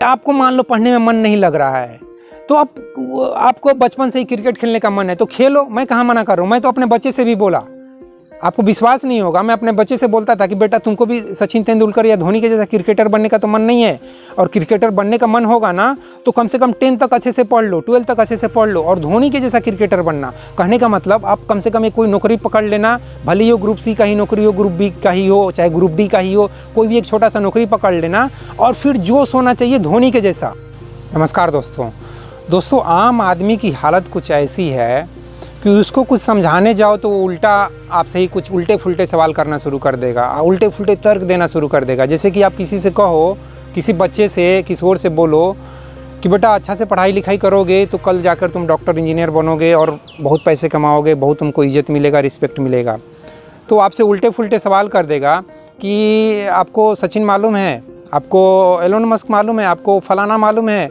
आपको मान लो पढ़ने में मन नहीं लग रहा है, तो आपको बचपन से ही क्रिकेट खेलने का मन है तो खेलो, मैं कहाँ मना कर रहा हूँ। मैं तो अपने बच्चे से भी बोला, आपको विश्वास नहीं होगा, मैं अपने बच्चे से बोलता था कि बेटा तुमको भी सचिन तेंदुलकर या धोनी के जैसा क्रिकेटर बनने का तो मन नहीं है, और क्रिकेटर बनने का मन होगा ना तो कम से कम 10 तक अच्छे से पढ़ लो, 12 तक अच्छे से पढ़ लो, और धोनी के जैसा क्रिकेटर बनना। कहने का मतलब आप कम से कम एक कोई नौकरी पकड़ लेना, भले ही हो ग्रुप सी का ही नौकरी हो, ग्रुप बी का ही हो, चाहे ग्रुप डी का ही हो, कोई भी एक छोटा सा नौकरी पकड़ लेना और फिर जोश होना चाहिए धोनी के जैसा। नमस्कार दोस्तों, आम आदमी की हालत कुछ ऐसी है कि उसको कुछ समझाने जाओ तो वो उल्टा आपसे ही कुछ उल्टे फुल्टे सवाल करना शुरू कर देगा, उल्टे फुल्टे तर्क देना शुरू कर देगा। जैसे कि आप किसी से कहो, किसी बच्चे से, किशोर से बोलो कि बेटा अच्छा से पढ़ाई लिखाई करोगे तो कल जाकर तुम डॉक्टर इंजीनियर बनोगे और बहुत पैसे कमाओगे, बहुत तुमको इज्जत मिलेगा, रिस्पेक्ट मिलेगा। तो आपसे उल्टे फुल्टे सवाल कर देगा कि आपको सचिन मालूम है, आपको एलोन मस्क मालूम है, आपको फलाना मालूम है,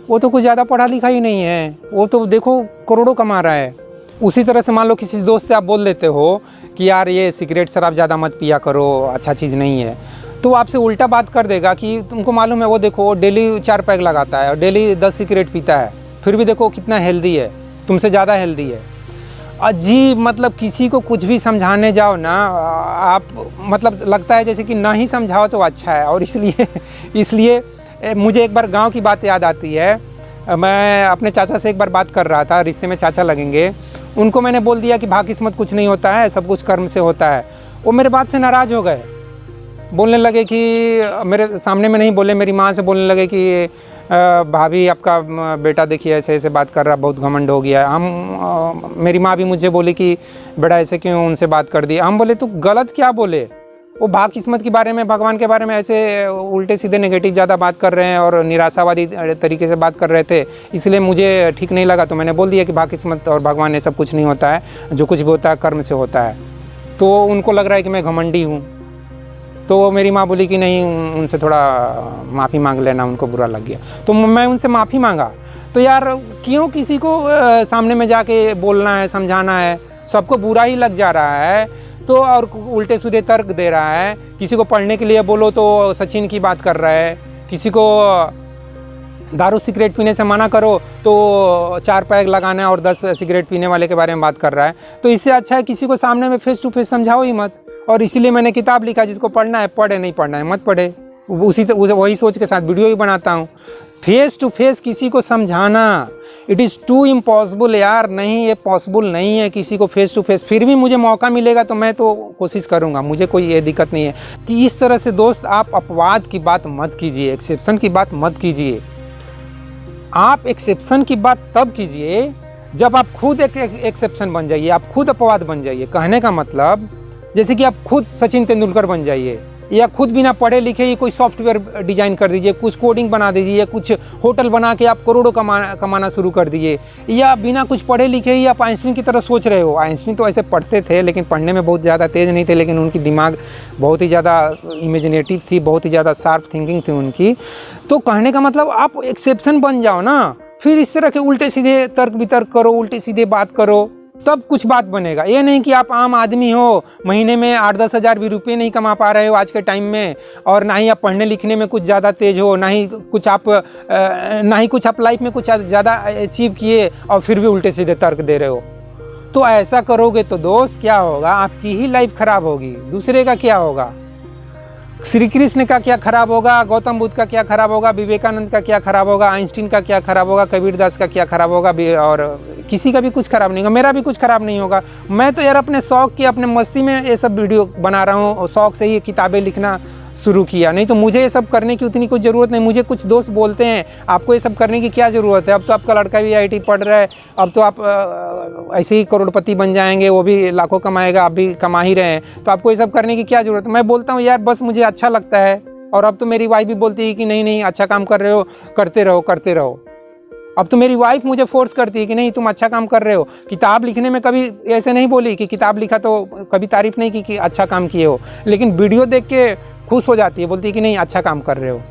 वो तो कुछ ज़्यादा पढ़ा लिखा ही नहीं है, वो तो देखो करोड़ों कमा रहा है। उसी तरह से मान लो किसी दोस्त से आप बोल देते हो कि यार ये सिगरेट शराब ज़्यादा मत पिया करो, अच्छा चीज़ नहीं है, तो आपसे उल्टा बात कर देगा कि तुमको मालूम है वो देखो डेली 4 पैग लगाता है और डेली 10 सिगरेट पीता है, फिर भी देखो कितना हेल्दी है, तुमसे ज़्यादा हेल्दी है। अजीब, मतलब किसी को कुछ भी समझाने जाओ ना आप, मतलब लगता है जैसे कि ना ही समझाओ तो अच्छा है। और इसलिए मुझे एक बार गाँव की बात याद आती है। मैं अपने चाचा से एक बार बात कर रहा था, रिश्ते में चाचा लगेंगे, उनको मैंने बोल दिया कि भाग किस्मत कुछ नहीं होता है, सब कुछ कर्म से होता है। वो मेरे बात से नाराज़ हो गए, बोलने लगे कि मेरे सामने में नहीं बोले, मेरी माँ से बोलने लगे कि भाभी आपका बेटा देखिए ऐसे ऐसे बात कर रहा, बहुत घमंड हो गया। मेरी माँ भी मुझे बोली कि बेटा ऐसे क्यों उनसे बात कर दी। हम बोले तो गलत क्या बोले, वो भाग किस्मत के बारे में, भगवान के बारे में ऐसे उल्टे सीधे नेगेटिव ज़्यादा बात कर रहे हैं और निराशावादी तरीके से बात कर रहे थे, इसलिए मुझे ठीक नहीं लगा। तो मैंने बोल दिया कि भाग किस्मत और भगवान ने सब कुछ नहीं होता है, जो कुछ भी होता है कर्म से होता है। तो उनको लग रहा है कि मैं घमंडी हूँ। तो मेरी माँ बोली कि नहीं, उनसे थोड़ा माफ़ी मांग लेना, उनको बुरा लग गया। तो मैं उनसे माफ़ी मांगा। तो यार क्यों किसी को सामने में जाके बोलना है, समझाना है, सबको बुरा ही लग जा रहा है तो, और उल्टे सीधे तर्क दे रहा है। किसी को पढ़ने के लिए बोलो तो सचिन की बात कर रहा है, किसी को दारू सिगरेट पीने से मना करो तो 4 पैग लगाना और 10 सिगरेट पीने वाले के बारे में बात कर रहा है। तो इससे अच्छा है किसी को सामने में फेस टू फेस समझाओ ही मत। और इसीलिए मैंने किताब लिखा, जिसको पढ़ना है पढ़े, नहीं पढ़ना है मत पढ़े। वही सोच के साथ वीडियो भी बनाता हूँ। फेस टू फेस किसी को समझाना इट इज़ टू इम्पॉसिबल यार, नहीं ये पॉसिबल नहीं है किसी को फेस टू फेस। फिर भी मुझे मौका मिलेगा तो मैं तो कोशिश करूँगा, मुझे कोई ये दिक्कत नहीं है कि इस तरह से दोस्त आप अपवाद की बात मत कीजिए, एक्सेप्शन की बात मत कीजिए। आप एक्सेप्शन की बात तब कीजिए जब आप खुद एक एक्सेप्शन बन जाइए, आप खुद अपवाद बन जाइए। कहने का मतलब जैसे कि आप खुद सचिन तेंदुलकर बन जाइए, या खुद बिना पढ़े लिखे ही कोई सॉफ्टवेयर डिजाइन कर दीजिए, कुछ कोडिंग बना दीजिए, कुछ होटल बना के आप करोड़ों कमाना शुरू कर दीजिए। या बिना कुछ पढ़े लिखे ही आप आइंस्टीन की तरह सोच रहे हो। आइंस्टीन तो ऐसे पढ़ते थे लेकिन पढ़ने में बहुत ज़्यादा तेज़ नहीं थे, लेकिन उनकी दिमाग बहुत ही ज़्यादा इमेजिनेटिव थी, बहुत ही ज़्यादा शार्प थिंकिंग थी उनकी। तो कहने का मतलब आप एक्सेप्शन बन जाओ ना, फिर इस तरह के उल्टे सीधे तर्क वितर्क करो, उल्टे सीधे बात करो, तब कुछ बात बनेगा। ये नहीं कि आप आम आदमी हो, महीने में 8-10 हज़ार भी रुपये नहीं कमा पा रहे हो आज के टाइम में, और ना ही आप पढ़ने लिखने में कुछ ज़्यादा तेज हो, ना ही कुछ आप लाइफ में कुछ ज़्यादा अचीव किए, और फिर भी उल्टे सीधे तर्क दे रहे हो। तो ऐसा करोगे तो दोस्त क्या होगा, आपकी ही लाइफ खराब होगी, दूसरे का क्या होगा। श्री कृष्ण का क्या खराब होगा, गौतम बुद्ध का क्या खराब होगा, विवेकानंद का क्या खराब होगा, आइंस्टीन का क्या खराब होगा, कबीरदास का क्या खराब होगा, और किसी का भी कुछ खराब नहीं होगा, मेरा भी कुछ खराब नहीं होगा। मैं तो यार अपने शौक़ की, अपने मस्ती में ये सब वीडियो बना रहा हूँ, शौक़ से ही किताबें लिखना शुरू किया, नहीं तो मुझे ये सब करने की उतनी कुछ ज़रूरत नहीं। मुझे कुछ दोस्त बोलते हैं आपको ये सब करने की क्या ज़रूरत है, अब तो आपका लड़का भी IIT पढ़ रहा है, अब तो आप ऐसे ही करोड़पति बन जाएंगे, वो भी लाखों कमाएगा, आप भी कमा ही रहे हैं, तो आपको ये सब करने की क्या ज़रूरत है। मैं बोलता हूँ यार बस मुझे अच्छा लगता है। और अब तो मेरी वाइफ भी बोलती है कि नहीं अच्छा काम कर रहे हो, करते रहो। अब तो मेरी वाइफ मुझे फोर्स करती है कि नहीं तुम अच्छा काम कर रहे हो। किताब लिखने में कभी ऐसे नहीं बोली कि किताब लिखा तो कभी तारीफ़ नहीं की कि अच्छा काम किए हो, लेकिन वीडियो देख के खुश हो जाती है, बोलती है कि नहीं अच्छा काम कर रहे हो।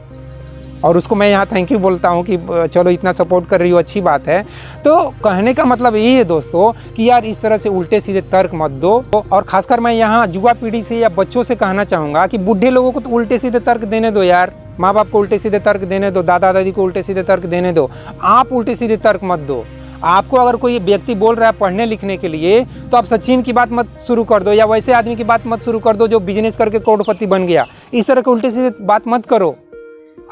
और उसको मैं यहाँ थैंक यू बोलता हूँ कि चलो इतना सपोर्ट कर रही हो, अच्छी बात है। तो कहने का मतलब यही है दोस्तों कि यार इस तरह से उल्टे सीधे तर्क मत दो। और खासकर मैं यहाँ युवा पीढ़ी से या बच्चों से कहना चाहूँगा कि बूढ़े लोगों को तो उल्टे सीधे तर्क देने दो यार। माँ बाप को उल्टे सीधे तर्क देने दो, दादा दादी को उल्टे सीधे तर्क देने दो, आप उल्टे सीधे तर्क मत दो। आपको अगर कोई व्यक्ति बोल रहा है पढ़ने लिखने के लिए, तो आप सचिन की बात मत शुरू कर दो, या वैसे आदमी की बात मत शुरू कर दो जो बिजनेस करके करोड़पति बन गया। इस तरह के उल्टे सीधे बात मत करो।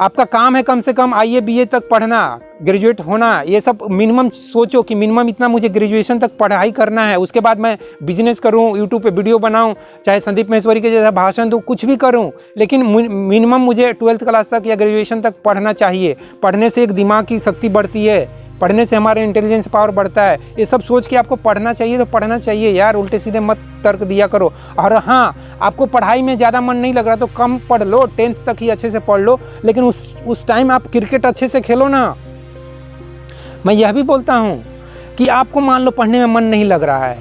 आपका काम है कम से कम IAS BA तक पढ़ना, ग्रेजुएट होना, ये सब मिनिमम सोचो कि मिनिमम इतना मुझे ग्रेजुएशन तक पढ़ाई करना है, उसके बाद मैं बिजनेस करूं, यूट्यूब पे वीडियो बनाऊं, चाहे संदीप महेश्वरी के जैसा भाषण दूं, कुछ भी करूं, लेकिन मिनिमम मुझे 12th क्लास तक या ग्रेजुएशन तक पढ़ना चाहिए। पढ़ने से एक दिमाग की शक्ति बढ़ती है, पढ़ने से हमारा इंटेलिजेंस पावर बढ़ता है। ये सब सोच के आपको पढ़ना चाहिए तो पढ़ना चाहिए यार, उल्टे सीधे मत तर्क दिया करो। और हाँ, आपको पढ़ाई में ज़्यादा मन नहीं लग रहा तो कम पढ़ लो, 10th तक ही अच्छे से पढ़ लो, लेकिन उस टाइम आप क्रिकेट अच्छे से खेलो ना। मैं यह भी बोलता हूँ कि आपको मान लो पढ़ने में मन नहीं लग रहा है,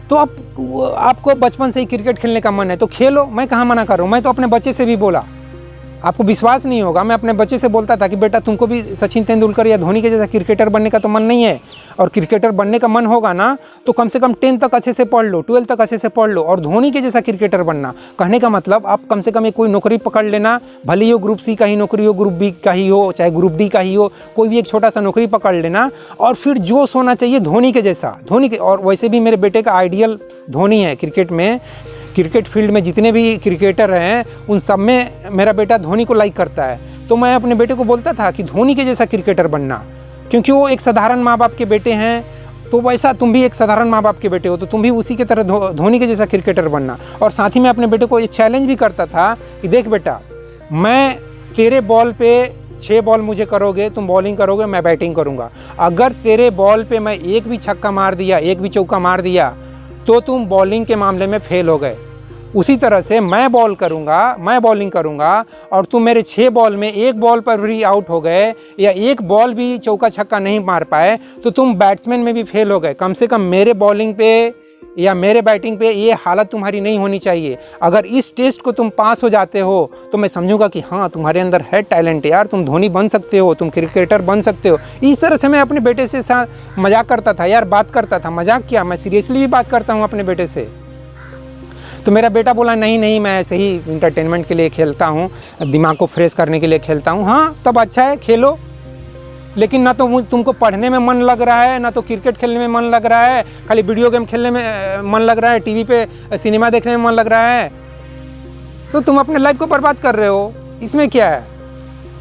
तो आपको बचपन से ही क्रिकेट खेलने का मन है तो खेलो, मैं कहाँ मना कर रहा हूँ। मैं तो अपने बच्चे से भी बोला, आपको विश्वास नहीं होगा, मैं अपने बच्चे से बोलता था कि बेटा तुमको भी सचिन तेंदुलकर या धोनी के जैसा क्रिकेटर बनने का तो मन नहीं है, और क्रिकेटर बनने का मन होगा ना तो कम से कम 10th तक अच्छे से पढ़ लो, 12th तक अच्छे से पढ़ लो, और धोनी के जैसा क्रिकेटर बनना। कहने का मतलब आप कम से कम एक कोई नौकरी पकड़ लेना, भले ही हो ग्रुप C का ही नौकरी हो, ग्रुप B का ही हो, चाहे ग्रुप D का ही हो, कोई भी एक छोटा सा नौकरी पकड़ लेना, और फिर जोश होना चाहिए धोनी के जैसा। धोनी के, और वैसे भी मेरे बेटे का आइडियल धोनी है क्रिकेट में। क्रिकेट फील्ड में जितने भी क्रिकेटर हैं उन सब में मेरा बेटा धोनी को लाइक करता है। तो मैं अपने बेटे को बोलता था कि धोनी के जैसा क्रिकेटर बनना, क्योंकि वो एक साधारण माँ बाप के बेटे हैं, तो वैसा तुम भी एक साधारण माँ बाप के बेटे हो, तो तुम भी उसी की तरह धोनी के जैसा क्रिकेटर बनना। और साथ ही मैं अपने बेटे को ये चैलेंज भी करता था कि देख बेटा, मैं तेरे बॉल पे 6 बॉल मुझे करोगे, तुम बॉलिंग करोगे, मैं बैटिंग करूँगा। अगर तेरे बॉल पे मैं एक भी छक्का मार दिया, एक भी चौका मार दिया, तो तुम बॉलिंग के मामले में फेल हो गए। उसी तरह से मैं बॉलिंग करूंगा, और तुम मेरे 6 बॉल में एक बॉल पर भी आउट हो गए, या एक बॉल भी चौका छक्का नहीं मार पाए, तो तुम बैट्समैन में भी फेल हो गए। कम से कम मेरे बॉलिंग पे या मेरे बैटिंग पे ये हालत तुम्हारी नहीं होनी चाहिए। अगर इस टेस्ट को तुम पास हो जाते हो तो मैं समझूंगा कि हाँ, तुम्हारे अंदर है टैलेंट यार, तुम धोनी बन सकते हो, तुम क्रिकेटर बन सकते हो। इस तरह से मैं अपने बेटे से साथ मजाक करता था यार, बात करता था। मजाक क्या, मैं सीरियसली भी बात करता हूँ अपने बेटे से। तो मेरा बेटा बोला नहीं, मैं ऐसे ही इंटरटेनमेंट के लिए खेलता हूँ, दिमाग को फ्रेश करने के लिए खेलता हूँ। हाँ, तब अच्छा है, खेलो, लेकिन ना तो तुमको पढ़ने में मन लग रहा है, ना तो क्रिकेट खेलने में मन लग रहा है, खाली वीडियो गेम खेलने में मन लग रहा है, टीवी पे सिनेमा देखने में मन लग रहा है, तो तुम अपने लाइफ को बर्बाद कर रहे हो। इसमें क्या है,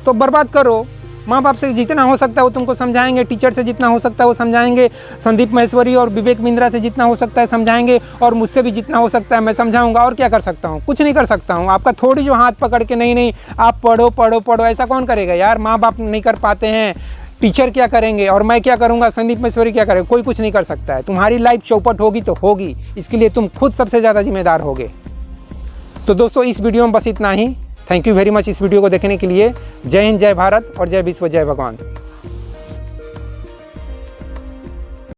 तो बर्बाद करो। माँ बाप से जितना हो सकता है वो तुमको समझाएंगे, टीचर से जितना हो सकता है वो समझाएंगे, संदीप महेश्वरी और विवेक बिंद्रा से जितना हो सकता है समझाएंगे, और मुझसे भी जितना हो सकता है मैं समझाऊंगा। और क्या कर सकता हूँ, कुछ नहीं कर सकता हूँ। आपका थोड़ी जो हाथ पकड़ के नहीं आप पढ़ो पढ़ो पढ़ो, ऐसा कौन करेगा यार। माँ बाप नहीं कर पाते हैं, टीचर क्या करेंगे, और मैं क्या करूँगा, संदीप महेश्वरी क्या करेगा, कोई कुछ नहीं कर सकता है। तुम्हारी लाइफ चौपट होगी तो होगी, इसके लिए तुम खुद सबसे ज़्यादा जिम्मेदार होगे। तो दोस्तों, इस वीडियो में बस इतना ही। थैंक यू वेरी मच इस वीडियो को देखने के लिए। जय हिंद, जय भारत और जय विश्व, जय भगवान।